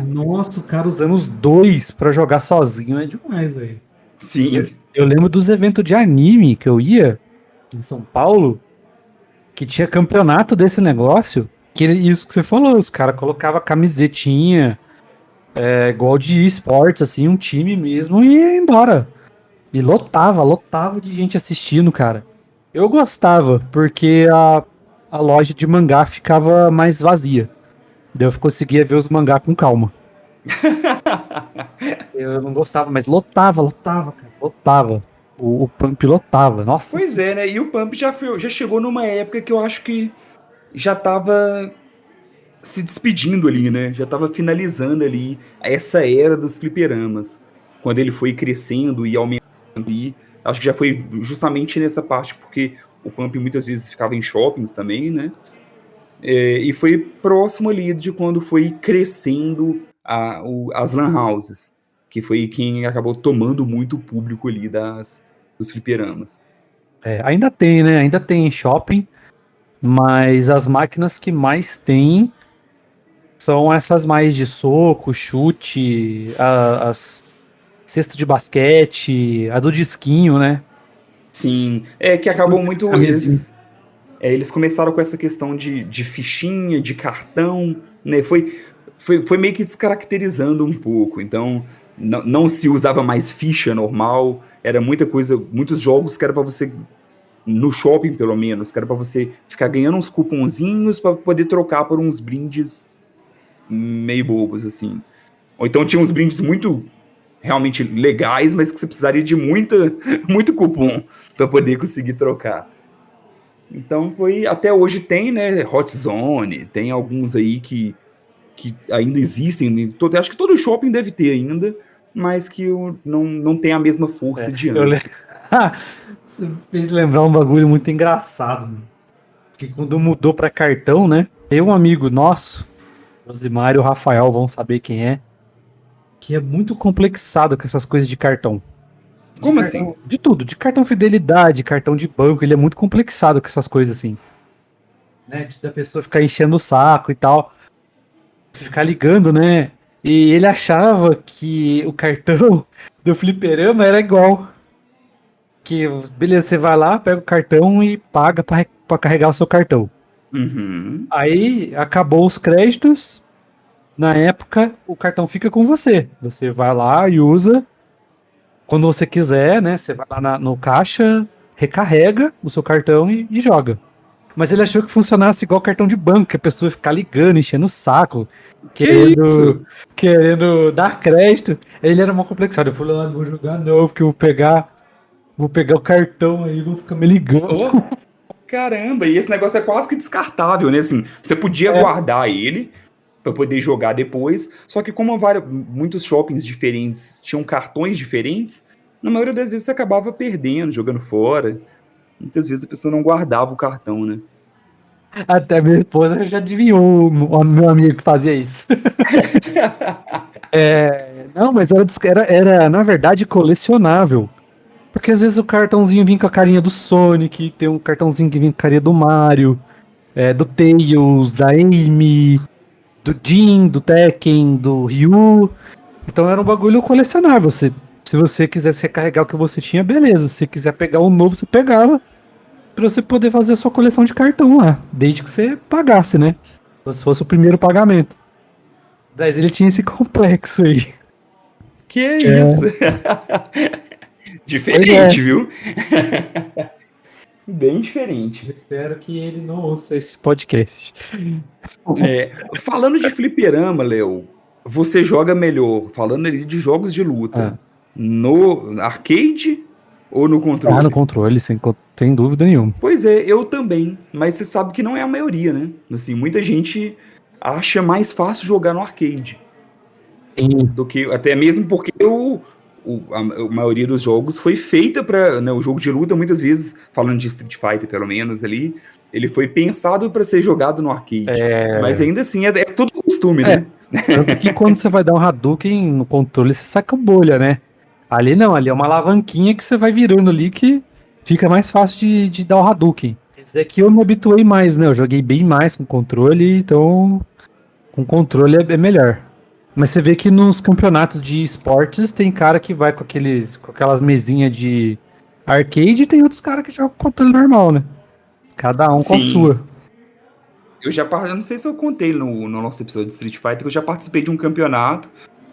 B: Nossa, o cara usando os dois pra jogar sozinho é demais, velho.
A: Sim.
B: Eu lembro dos eventos de anime que eu ia em São Paulo, que tinha campeonato desse negócio, isso que você falou, os caras colocavam camisetinha, igual de esportes, assim, um time mesmo, e ia embora. E lotava de gente assistindo, cara. Eu gostava, porque a loja de mangá ficava mais vazia. Daí eu conseguia ver os mangá com calma. Eu não gostava, mas lotava, cara. Lotava. O Pump lotava. Nossa
A: Pois
B: senhora.
A: é, né? E o Pump já chegou numa época que eu acho que já tava se despedindo ali, né? Já tava finalizando ali essa era dos fliperamas. Quando ele foi crescendo e aumentando ali. Acho que já foi justamente nessa parte, porque o Pump muitas vezes ficava em shoppings também, né? E foi próximo ali de quando foi crescendo as lan houses, que foi quem acabou tomando muito público ali dos fliperamas.
B: Ainda tem, né? Ainda tem shopping, mas as máquinas que mais tem são essas mais de soco, chute, as cesta de basquete, a do disquinho, né?
A: Sim, que acabou muito. Eles começaram com essa questão de fichinha, de cartão, né? Foi meio que descaracterizando um pouco. Então, não se usava mais ficha normal. Era muita coisa, muitos jogos que era para você, no shopping pelo menos, que era para você ficar ganhando uns cuponzinhos para poder trocar por uns brindes meio bobos, assim. Ou então tinha uns brindes muito realmente legais, mas que você precisaria de muito cupom para poder conseguir trocar. Então até hoje tem, né, Hot Zone, tem alguns aí que ainda existem, acho que todo shopping deve ter ainda, mas que não tem a mesma força de
B: Eu
A: antes.
B: Você fez lembrar um bagulho muito engraçado, mano. que quando mudou pra cartão, né? Tem um amigo nosso, Josimar e o Rafael vão saber quem é, que é muito complexado com essas coisas de cartão.
A: Como assim?
B: De tudo, de cartão fidelidade, cartão de banco, ele é muito complexado com essas coisas assim. Né? Da pessoa ficar enchendo o saco e tal. Ficar ligando, né? E ele achava que o cartão do fliperama era igual. Que, beleza, você vai lá, pega o cartão e paga pra carregar o seu cartão.
A: Uhum.
B: Aí acabou os créditos. Na época, o cartão fica com você. Você vai lá e usa quando você quiser, né? Você vai lá no caixa, recarrega o seu cartão e joga. Mas ele achou que funcionasse igual cartão de banco, que a pessoa ficar ligando, enchendo o saco,
A: Que isso?
B: querendo dar crédito. Ele era mal complexado. Eu falei, não vou jogar não, porque eu vou pegar o cartão aí, vou ficar me ligando.
A: Oh, caramba, e esse negócio é quase que descartável, né? Assim, você podia guardar ele para poder jogar depois, só que como muitos shoppings diferentes tinham cartões diferentes, na maioria das vezes você acabava perdendo, jogando fora. Muitas vezes a pessoa não guardava o cartão, né?
B: Até minha esposa já adivinhou o meu amigo que fazia isso. Não, mas era, na verdade, colecionável. Porque às vezes o cartãozinho vinha com a carinha do Sonic, tem um cartãozinho que vinha com a carinha do Mario, do Tails, da Amy, do Jin, do Tekken, do Ryu. Então era um bagulho colecionável. Se você quisesse recarregar o que você tinha, beleza. Se você quiser pegar um novo, você pegava pra você poder fazer a sua coleção de cartão lá. Desde que você pagasse, né? Se fosse o primeiro pagamento. Mas ele tinha esse complexo aí.
A: Que isso? Diferente, viu? Bem diferente.
B: Espero que ele não ouça esse podcast.
A: Falando de fliperama, Léo, você joga melhor, falando ali de jogos de luta, no arcade ou no controle?
B: No controle, sem dúvida nenhuma.
A: Pois é, eu também, mas você sabe que não é a maioria, né? Assim, muita gente acha mais fácil jogar no arcade.
B: Sim.
A: Do que, até mesmo porque a maioria dos jogos foi feita para, né, o jogo de luta, muitas vezes, falando de Street Fighter pelo menos ali, ele foi pensado para ser jogado no arcade. Mas ainda assim, é tudo costume, né?
B: Tanto que quando você vai dar um Hadouken no controle, você saca bolha, né? Ali não, ali é uma alavanquinha que você vai virando ali que fica mais fácil de dar o Hadouken. Esse aqui eu me habituei mais, né? Eu joguei bem mais com controle, então com controle é melhor. Mas você vê que nos campeonatos de esportes tem cara que vai com aquelas mesinhas de arcade e tem outros caras que jogam com controle normal, né? Cada um com a sua.
A: Eu não sei se eu contei no nosso episódio de Street Fighter que eu já participei de um campeonato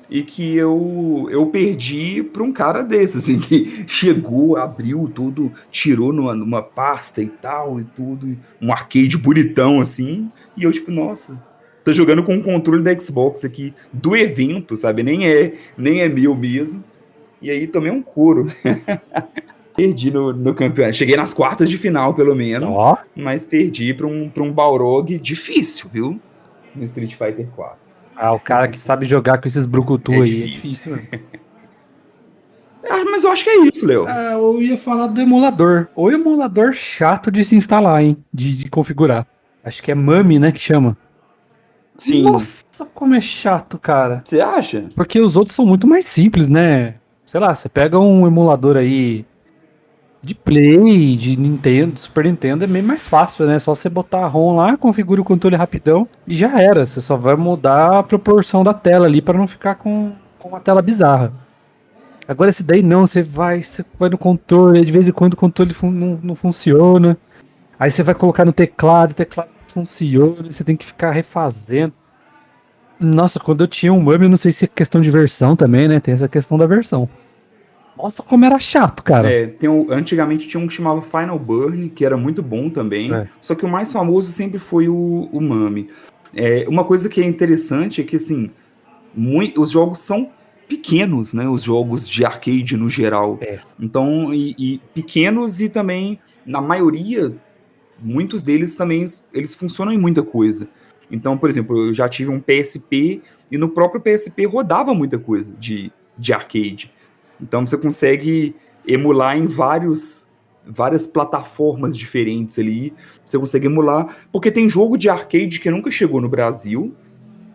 A: e que eu perdi pra um cara desse, assim, que chegou, abriu tudo, tirou numa pasta e tal, e tudo, um arcade bonitão, assim, e eu tipo, nossa, tô jogando com o controle da Xbox aqui, do evento, sabe, nem é meu mesmo, e aí tomei um couro. Perdi no campeonato, cheguei nas quartas de final, pelo menos, mas perdi pra um Balrog difícil, viu, no Street Fighter 4.
B: O cara que sabe jogar com esses brucutu aí é difícil mesmo.
A: Mas eu acho que é isso, Léo.
B: Eu ia falar do emulador. O emulador chato de se instalar, hein? De configurar. Acho que é Mami, né, que chama.
A: Sim.
B: Nossa, como é chato, cara.
A: Você acha?
B: Porque os outros são muito mais simples, né? Sei lá, você pega um emulador aí de Play, de Nintendo, Super Nintendo, é meio mais fácil, né? Só você botar a ROM lá, configura o controle rapidão e já era. Você só vai mudar a proporção da tela ali para não ficar com uma tela bizarra. Agora esse daí não, você vai no controle, de vez em quando o controle não funciona. Aí você vai colocar no teclado, o teclado não funciona, você tem que ficar refazendo. Nossa, quando eu tinha um Mami, eu não sei se é questão de versão também, né? Tem essa questão da versão. Nossa, como era chato, cara.
A: Antigamente tinha um que chamava Final Burn, que era muito bom também. Só que o mais famoso sempre foi o Mami. Uma coisa que é interessante é que, assim, os jogos são pequenos, né? Os jogos de arcade no geral. Então, e pequenos e também, na maioria, muitos deles também, eles funcionam em muita coisa. Então, por exemplo, eu já tive um PSP e no próprio PSP rodava muita coisa de arcade. Então você consegue emular em vários várias plataformas diferentes ali, você consegue emular, porque tem jogo de arcade que nunca chegou no Brasil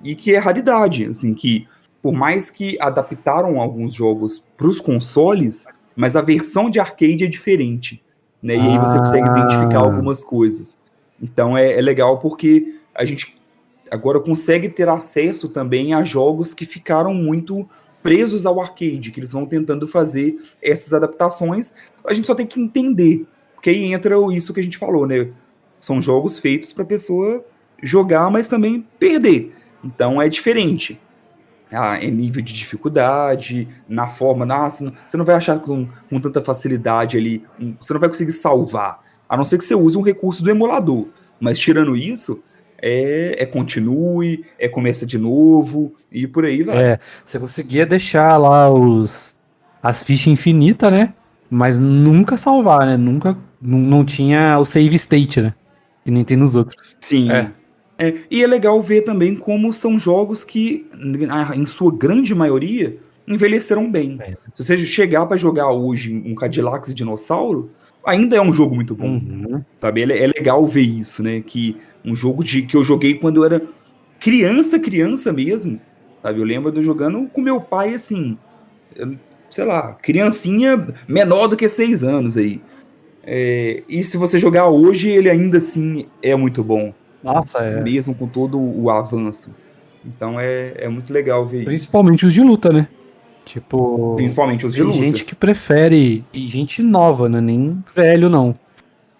A: e que é raridade, assim, que por mais que adaptaram alguns jogos para os consoles, mas a versão de arcade é diferente, né? E aí você consegue identificar algumas coisas. Então é legal porque a gente agora consegue ter acesso também a jogos que ficaram muito presos ao arcade, que eles vão tentando fazer essas adaptações. A gente só tem que entender, porque aí entra isso que a gente falou, né? São jogos feitos para a pessoa jogar, mas também perder. Então é diferente. É nível de dificuldade, na forma, você não vai achar com tanta facilidade ali, você não vai conseguir salvar, a não ser que você use um recurso do emulador. Mas tirando isso, continue, começa de novo, e por aí vai.
B: Você conseguia deixar lá as fichas infinitas, né? Mas nunca salvar, né? Nunca, não tinha o save state, né? Que nem tem nos outros.
A: Sim. E é legal ver também como são jogos que, em sua grande maioria, envelheceram bem. Se você chegar pra jogar hoje um Cadillacs Dinossauro, ainda é um jogo muito bom.
B: Uhum.
A: Sabe? É legal ver isso, né? Que um jogo que eu joguei quando eu era criança mesmo, sabe? Eu lembro de eu jogando com meu pai, assim, sei lá, criancinha menor do que 6 anos aí. E se você jogar hoje, ele ainda assim é muito bom.
B: Nossa,
A: Mesmo com todo o avanço. Então é muito legal ver
B: principalmente os de luta, né? Tipo,
A: principalmente os de luta.
B: Tem gente que prefere, e gente nova, né? Nem velho, não.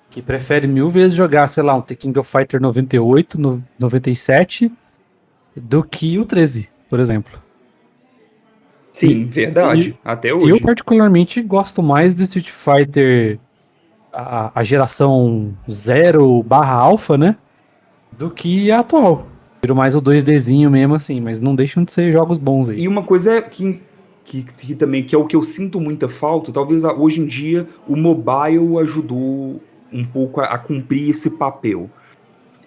B: Que prefere 1000 vezes jogar, sei lá, um The King of Fighter 98, 97, do que o 13, por exemplo.
A: Sim, verdade. Até hoje.
B: Eu particularmente gosto mais do Street Fighter, a geração 0/alpha, né? Do que a atual. Prefiro mais o 2Dzinho mesmo, assim, mas não deixam de ser jogos bons aí.
A: E uma coisa que também, que é o que eu sinto muita falta, talvez hoje em dia o mobile ajudou um pouco a cumprir esse papel.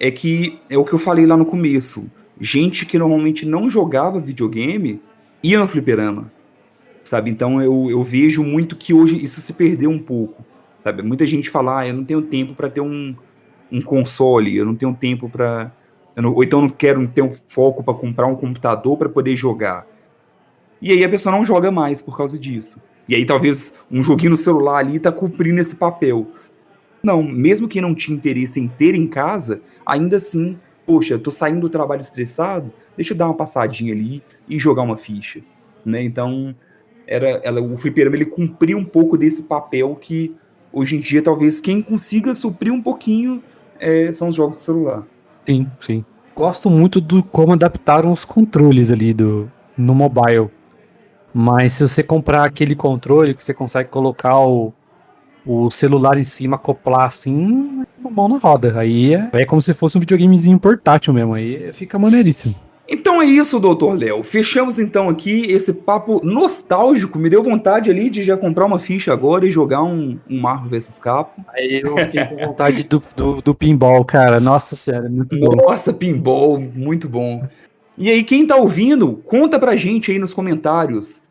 A: É que é o que eu falei lá no começo. Gente que normalmente não jogava videogame ia no fliperama, sabe? Então eu vejo muito que hoje isso se perdeu um pouco, sabe? Muita gente fala, eu não tenho tempo para ter um console, eu não tenho tempo para... ou então eu não quero ter um foco para comprar um computador para poder jogar. E aí a pessoa não joga mais por causa disso. E aí talvez um joguinho no celular ali tá cumprindo esse papel. Não, mesmo quem não tinha interesse em ter em casa, ainda assim, poxa, tô saindo do trabalho estressado, deixa eu dar uma passadinha ali e jogar uma ficha, né? Então, o fliperama, ele cumpriu um pouco desse papel que, hoje em dia, talvez quem consiga suprir um pouquinho são os jogos de celular.
B: Sim, sim. Gosto muito do como adaptaram os controles ali no mobile. Mas se você comprar aquele controle que você consegue colocar o celular em cima, acoplar assim, uma mão na roda. Aí é como se fosse um videogamezinho portátil mesmo. Aí fica maneiríssimo.
A: Então é isso, Dr. Léo. Fechamos então aqui esse papo nostálgico. Me deu vontade ali de já comprar uma ficha agora e jogar um Marvel vs Capcom.
B: Aí eu fiquei com vontade do pinball, cara. Nossa senhora, muito bom.
A: Nossa, pinball, muito bom. E aí, quem tá ouvindo, conta pra gente aí nos comentários.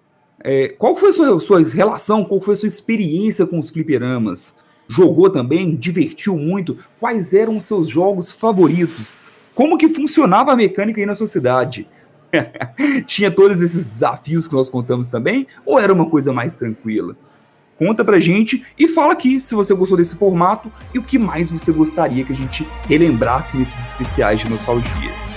A: Qual foi a sua relação, qual foi a sua experiência com os fliperamas? Jogou também? Divertiu muito? Quais eram os seus jogos favoritos? Como que funcionava a mecânica aí na sua cidade? Tinha todos esses desafios que nós contamos também? Ou era uma coisa mais tranquila? Conta pra gente e fala aqui se você gostou desse formato e o que mais você gostaria que a gente relembrasse nesses especiais de nostalgia.